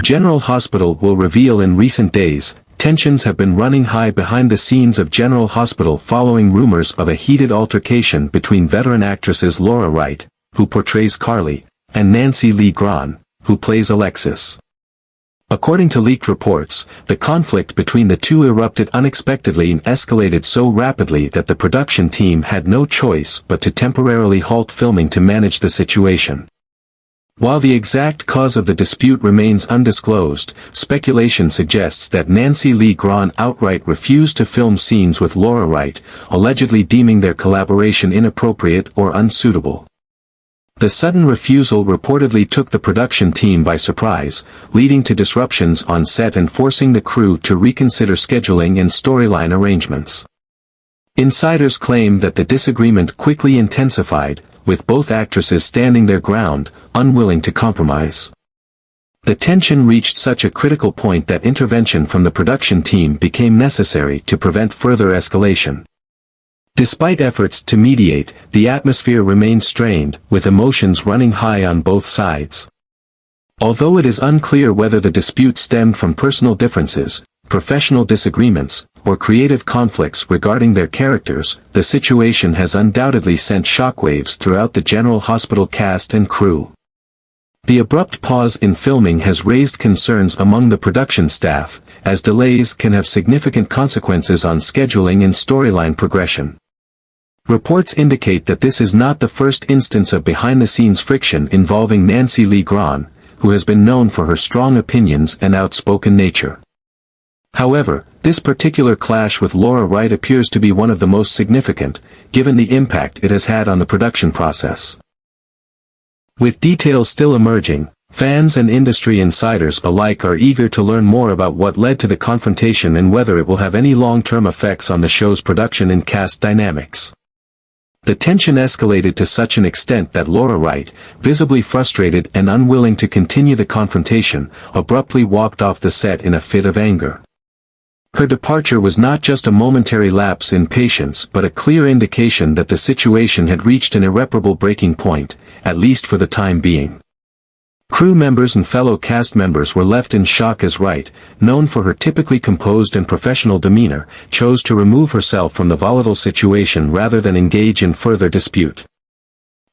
General Hospital will reveal. In recent days, tensions have been running high behind the scenes of General Hospital following rumors of a heated altercation between veteran actresses Laura Wright, who portrays Carly, and Nancy Lee Grahn, who plays Alexis. According to leaked reports, the conflict between the two erupted unexpectedly and escalated so rapidly that the production team had no choice but to temporarily halt filming to manage the situation. While the exact cause of the dispute remains undisclosed, speculation suggests that Nancy Lee Grahn outright refused to film scenes with Laura Wright, allegedly deeming their collaboration inappropriate or unsuitable. The sudden refusal reportedly took the production team by surprise, leading to disruptions on set and forcing the crew to reconsider scheduling and storyline arrangements. Insiders claim that the disagreement quickly intensified, with both actresses standing their ground, unwilling to compromise. The tension reached such a critical point that intervention from the production team became necessary to prevent further escalation. Despite efforts to mediate, the atmosphere remained strained, with emotions running high on both sides. Although it is unclear whether the dispute stemmed from personal differences, professional disagreements, or creative conflicts regarding their characters, the situation has undoubtedly sent shockwaves throughout the General Hospital cast and crew. The abrupt pause in filming has raised concerns among the production staff, as delays can have significant consequences on scheduling and storyline progression. Reports indicate that this is not the first instance of behind-the-scenes friction involving Nancy Lee Grahn, who has been known for her strong opinions and outspoken nature. However, this particular clash with Laura Wright appears to be one of the most significant, given the impact it has had on the production process. With details still emerging, fans and industry insiders alike are eager to learn more about what led to the confrontation and whether it will have any long-term effects on the show's production and cast dynamics. The tension escalated to such an extent that Laura Wright, visibly frustrated and unwilling to continue the confrontation, abruptly walked off the set in a fit of anger. Her departure was not just a momentary lapse in patience but a clear indication that the situation had reached an irreparable breaking point, at least for the time being. Crew members and fellow cast members were left in shock as Wright, known for her typically composed and professional demeanor, chose to remove herself from the volatile situation rather than engage in further dispute.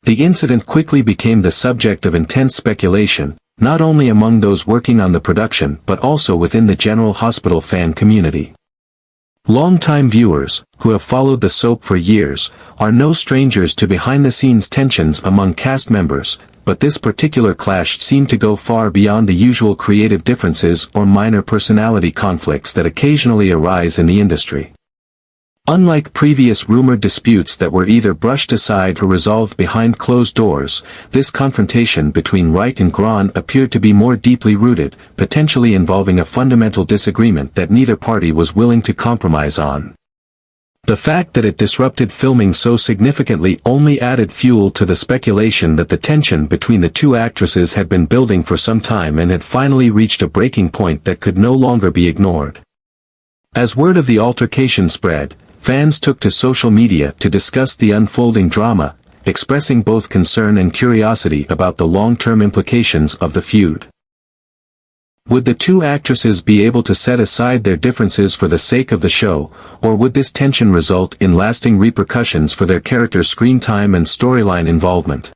The incident quickly became the subject of intense speculation, not only among those working on the production but also within the General Hospital fan community. Longtime viewers, who have followed the soap for years, are no strangers to behind-the-scenes tensions among cast members, but this particular clash seemed to go far beyond the usual creative differences or minor personality conflicts that occasionally arise in the industry. Unlike previous rumored disputes that were either brushed aside or resolved behind closed doors, this confrontation between Wright and Grahn appeared to be more deeply rooted, potentially involving a fundamental disagreement that neither party was willing to compromise on. The fact that it disrupted filming so significantly only added fuel to the speculation that the tension between the two actresses had been building for some time and had finally reached a breaking point that could no longer be ignored. As word of the altercation spread, fans took to social media to discuss the unfolding drama, expressing both concern and curiosity about the long-term implications of the feud. Would the two actresses be able to set aside their differences for the sake of the show, or would this tension result in lasting repercussions for their characters' screen time and storyline involvement?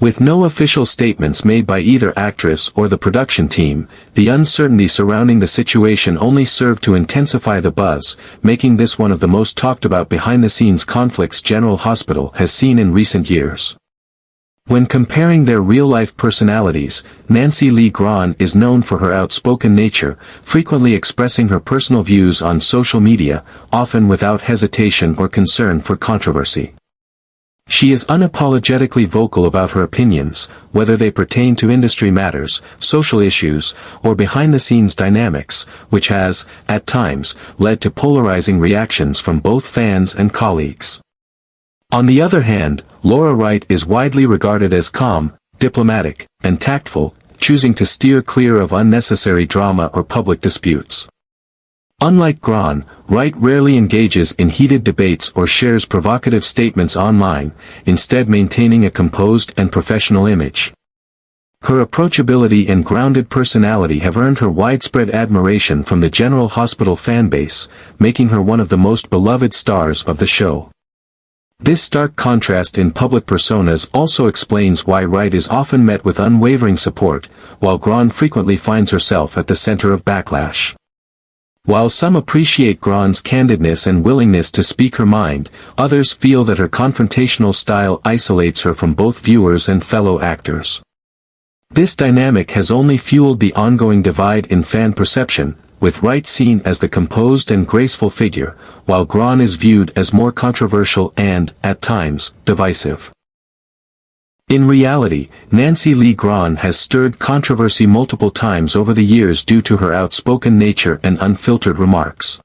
With no official statements made by either actress or the production team, the uncertainty surrounding the situation only served to intensify the buzz, making this one of the most talked about behind-the-scenes conflicts General Hospital has seen in recent years. When comparing their real-life personalities, Nancy Lee Grahn is known for her outspoken nature, frequently expressing her personal views on social media, often without hesitation or concern for controversy. She is unapologetically vocal about her opinions, whether they pertain to industry matters, social issues, or behind-the-scenes dynamics, which has, at times, led to polarizing reactions from both fans and colleagues. On the other hand, Laura Wright is widely regarded as calm, diplomatic, and tactful, choosing to steer clear of unnecessary drama or public disputes. Unlike Grahn, Wright rarely engages in heated debates or shares provocative statements online, instead maintaining a composed and professional image. Her approachability and grounded personality have earned her widespread admiration from the General Hospital fanbase, making her one of the most beloved stars of the show. This stark contrast in public personas also explains why Wright is often met with unwavering support, while Grahn frequently finds herself at the center of backlash. While some appreciate Grahn's candidness and willingness to speak her mind, others feel that her confrontational style isolates her from both viewers and fellow actors. This dynamic has only fueled the ongoing divide in fan perception, with Wright seen as the composed and graceful figure, while Grahn is viewed as more controversial and, at times, divisive. In reality, Nancy Lee Grahn has stirred controversy multiple times over the years due to her outspoken nature and unfiltered remarks.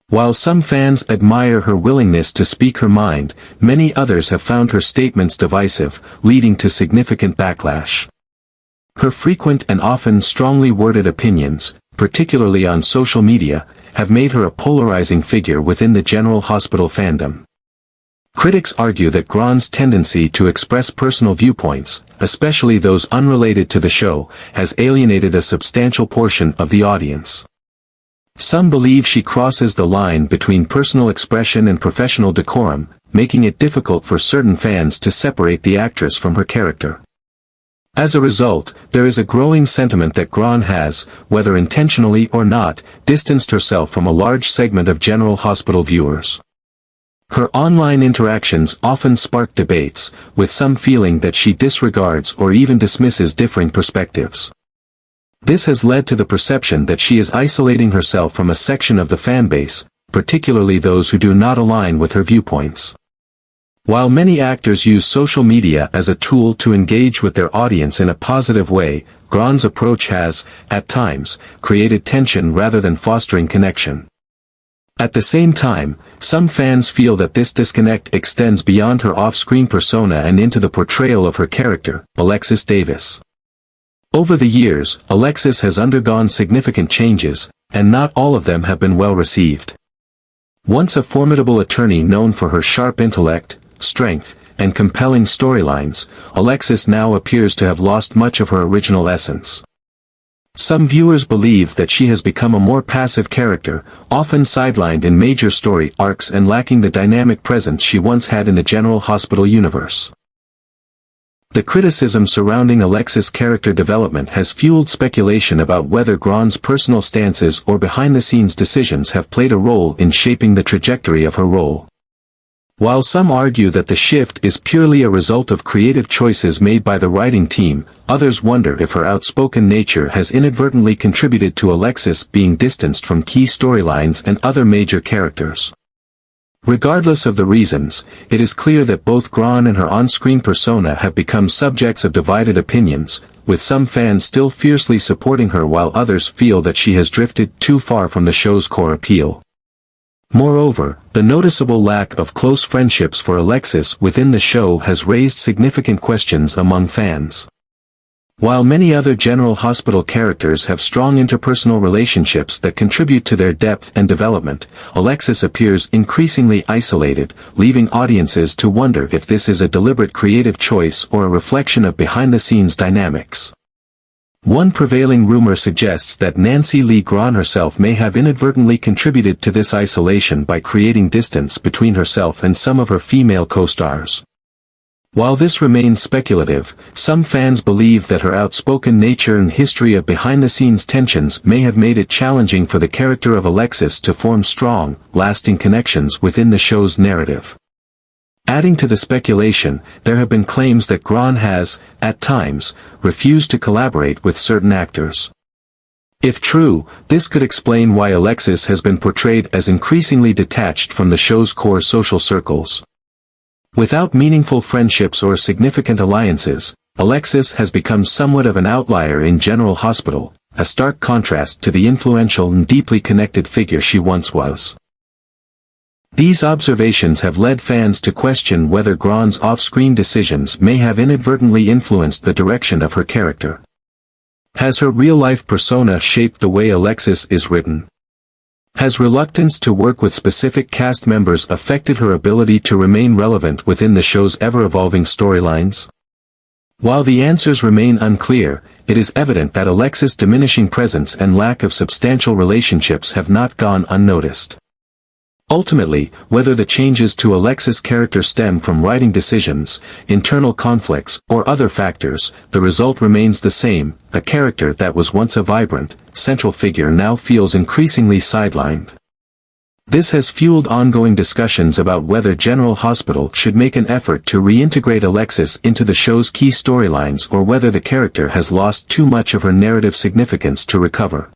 While some fans admire her willingness to speak her mind, many others have found her statements divisive, leading to significant backlash. Her frequent and often strongly worded opinions, particularly on social media, have made her a polarizing figure within the General Hospital fandom. Critics argue that Grahn's tendency to express personal viewpoints, especially those unrelated to the show, has alienated a substantial portion of the audience. Some believe she crosses the line between personal expression and professional decorum, making it difficult for certain fans to separate the actress from her character. As a result, there is a growing sentiment that Grahn has, whether intentionally or not, distanced herself from a large segment of General Hospital viewers. Her online interactions often spark debates, with some feeling that she disregards or even dismisses differing perspectives. This has led to the perception that she is isolating herself from a section of the fanbase, particularly those who do not align with her viewpoints. While many actors use social media as a tool to engage with their audience in a positive way, Grahn's approach has, at times, created tension rather than fostering connection. At the same time, some fans feel that this disconnect extends beyond her off-screen persona and into the portrayal of her character, Alexis Davis. Over the years, Alexis has undergone significant changes, and not all of them have been well received. Once a formidable attorney known for her sharp intellect, strength, and compelling storylines, Alexis now appears to have lost much of her original essence. Some viewers believe that she has become a more passive character, often sidelined in major story arcs and lacking the dynamic presence she once had in the General Hospital universe. The criticism surrounding Alexis' character development has fueled speculation about whether Grahn's personal stances or behind-the-scenes decisions have played a role in shaping the trajectory of her role. While some argue that the shift is purely a result of creative choices made by the writing team, others wonder if her outspoken nature has inadvertently contributed to Alexis being distanced from key storylines and other major characters. Regardless of the reasons, it is clear that both Grahn and her on-screen persona have become subjects of divided opinions, with some fans still fiercely supporting her while others feel that she has drifted too far from the show's core appeal. Moreover, the noticeable lack of close friendships for Alexis within the show has raised significant questions among fans. While many other General Hospital characters have strong interpersonal relationships that contribute to their depth and development, Alexis appears increasingly isolated, leaving audiences to wonder if this is a deliberate creative choice or a reflection of behind-the-scenes dynamics. One prevailing rumor suggests that Nancy Lee Grahn herself may have inadvertently contributed to this isolation by creating distance between herself and some of her female co-stars. While this remains speculative, some fans believe that her outspoken nature and history of behind-the-scenes tensions may have made it challenging for the character of Alexis to form strong, lasting connections within the show's narrative. Adding to the speculation, there have been claims that Grahn has, at times, refused to collaborate with certain actors. If true, this could explain why Alexis has been portrayed as increasingly detached from the show's core social circles. Without meaningful friendships or significant alliances, Alexis has become somewhat of an outlier in General Hospital, a stark contrast to the influential and deeply connected figure she once was. These observations have led fans to question whether Grahn's off-screen decisions may have inadvertently influenced the direction of her character. Has her real-life persona shaped the way Alexis is written? Has reluctance to work with specific cast members affected her ability to remain relevant within the show's ever-evolving storylines? While the answers remain unclear, it is evident that Alexis' diminishing presence and lack of substantial relationships have not gone unnoticed. Ultimately, whether the changes to Alexis' character stem from writing decisions, internal conflicts, or other factors, the result remains the same: a character that was once a vibrant, central figure now feels increasingly sidelined. This has fueled ongoing discussions about whether General Hospital should make an effort to reintegrate Alexis into the show's key storylines or whether the character has lost too much of her narrative significance to recover.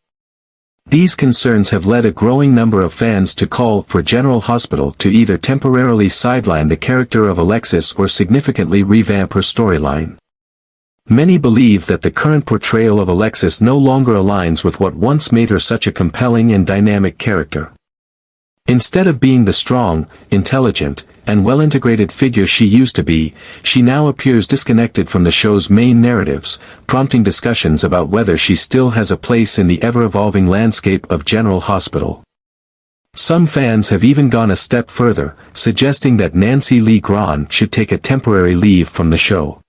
These concerns have led a growing number of fans to call for General Hospital to either temporarily sideline the character of Alexis or significantly revamp her storyline. Many believe that the current portrayal of Alexis no longer aligns with what once made her such a compelling and dynamic character. Instead of being the strong, intelligent, and well-integrated figure she used to be, she now appears disconnected from the show's main narratives, prompting discussions about whether she still has a place in the ever-evolving landscape of General Hospital. Some fans have even gone a step further, suggesting that Nancy Lee Grahn should take a temporary leave from the show.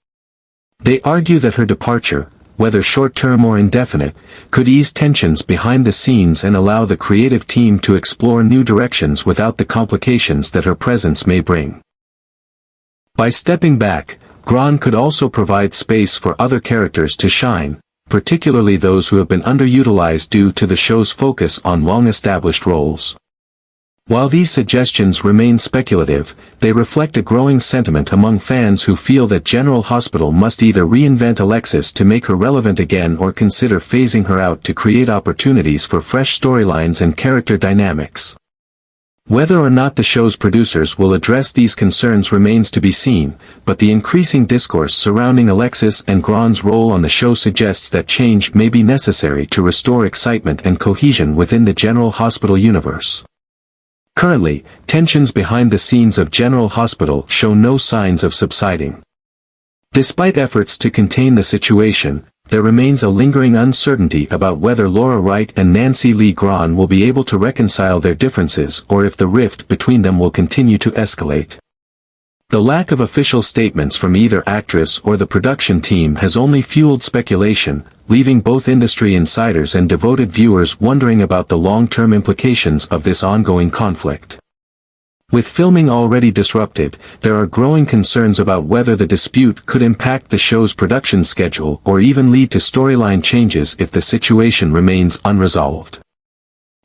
They argue that her departure, whether short-term or indefinite, could ease tensions behind the scenes and allow the creative team to explore new directions without the complications that her presence may bring. By stepping back, Grahn could also provide space for other characters to shine, particularly those who have been underutilized due to the show's focus on long-established roles. While these suggestions remain speculative, they reflect a growing sentiment among fans who feel that General Hospital must either reinvent Alexis to make her relevant again or consider phasing her out to create opportunities for fresh storylines and character dynamics. Whether or not the show's producers will address these concerns remains to be seen, but the increasing discourse surrounding Alexis and Grahn's role on the show suggests that change may be necessary to restore excitement and cohesion within the General Hospital universe. Currently, tensions behind the scenes of General Hospital show no signs of subsiding. Despite efforts to contain the situation, there remains a lingering uncertainty about whether Laura Wright and Nancy Lee Grahn will be able to reconcile their differences or if the rift between them will continue to escalate. The lack of official statements from either actress or the production team has only fueled speculation, leaving both industry insiders and devoted viewers wondering about the long-term implications of this ongoing conflict. With filming already disrupted, there are growing concerns about whether the dispute could impact the show's production schedule or even lead to storyline changes if the situation remains unresolved.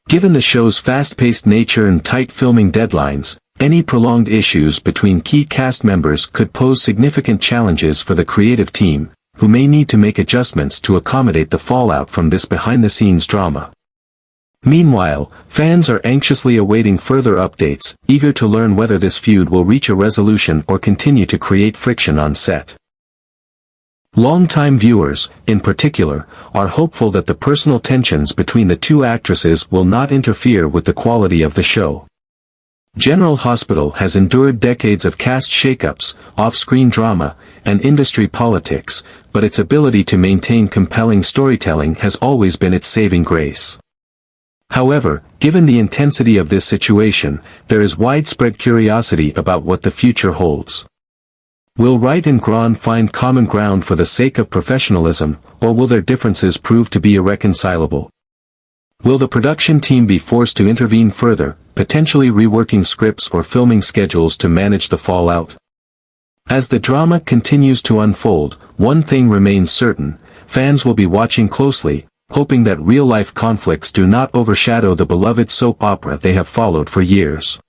Given the show's fast-paced nature and tight filming deadlines, any prolonged issues between key cast members could pose significant challenges for the creative team, who may need to make adjustments to accommodate the fallout from this behind-the-scenes drama. Meanwhile, fans are anxiously awaiting further updates, eager to learn whether this feud will reach a resolution or continue to create friction on set. Longtime viewers, in particular, are hopeful that the personal tensions between the two actresses will not interfere with the quality of the show. General Hospital has endured decades of cast shakeups, off-screen drama, and industry politics, but its ability to maintain compelling storytelling has always been its saving grace. However, given the intensity of this situation, there is widespread curiosity about what the future holds. Will Wright and Grahn find common ground for the sake of professionalism, or will their differences prove to be irreconcilable? Will the production team be forced to intervene further, potentially reworking scripts or filming schedules to manage the fallout? As the drama continues to unfold, one thing remains certain: fans will be watching closely, hoping that real-life conflicts do not overshadow the beloved soap opera they have followed for years.